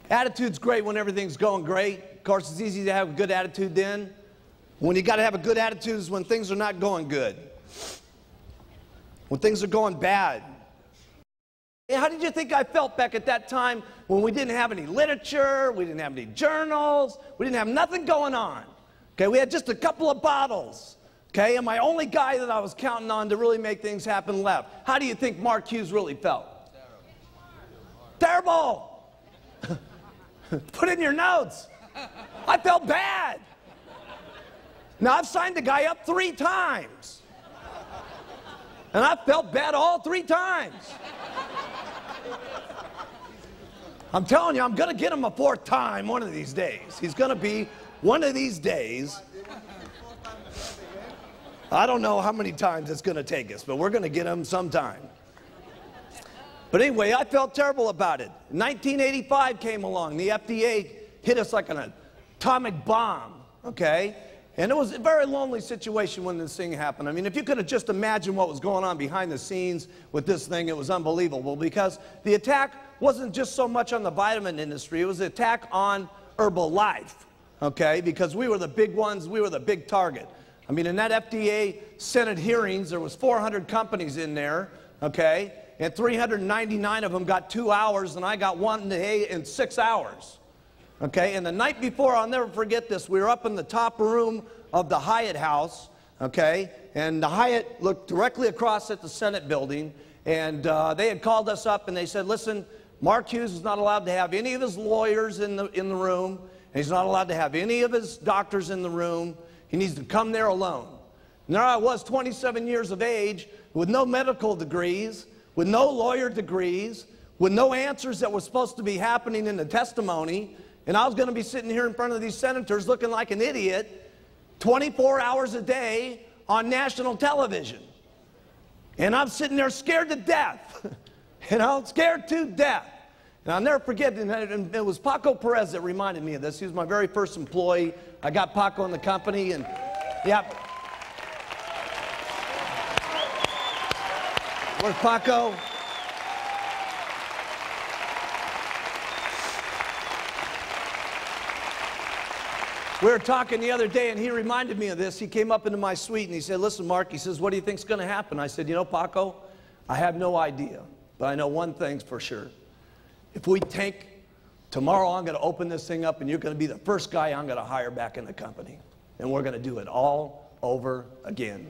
Attitude's great when everything's going great. Of course, it's easy to have a good attitude then. When you got to have a good attitude is when things are not going good. When things are going bad. Hey, how did you think I felt back at that time when we didn't have any literature, we didn't have any journals, we didn't have nothing going on? Okay, we had just a couple of bottles. Okay, and my only guy that I was counting on to really make things happen left. How do you think Mark Hughes really felt? Terrible. Put in your notes. I felt bad. Now, I've signed the guy up 3 times. And I felt bad all 3 times. I'm telling you, I'm going to get him a 4th time one of these days. He's going to be one of these days. I don't know how many times it's going to take us, but we're going to get him sometime. But anyway, I felt terrible about it. 1985 came along. The FDA hit us like an atomic bomb, okay? And it was a very lonely situation when this thing happened. I mean, if you could have just imagined what was going on behind the scenes with this thing, it was unbelievable, because the attack wasn't just so much on the vitamin industry, it was an attack on Herbalife, okay? Because we were the big ones, we were the big target. I mean, in that FDA Senate hearings, there was 400 companies in there, okay? And 399 of them got 2 hours, and I got 1 day in 6 hours. Okay, and the night before, I'll never forget this, we were up in the top room of the Hyatt House, okay, and the Hyatt looked directly across at the Senate building, and they had called us up and they said, listen, Mark Hughes is not allowed to have any of his lawyers in the room, and he's not allowed to have any of his doctors in the room. He needs to come there alone. And there I was, 27 years of age, with no medical degrees, with no lawyer degrees, with no answers that were supposed to be happening in the testimony, and I was going to be sitting here in front of these senators looking like an idiot 24 hours a day on national television. And I'm sitting there scared to death, you know, scared to death. And I'll never forget, and it was Paco Perez that reminded me of this. He was my very first employee. I got Paco in the company, and yeah. Where's Paco? We were talking the other day, and he reminded me of this. He came up into my suite, and he said, listen, Mark, he says, what do you think's going to happen? I said, you know, Paco, I have no idea, but I know one thing's for sure. If we tank, tomorrow I'm going to open this thing up, and you're going to be the first guy I'm going to hire back in the company. And we're going to do it all over again.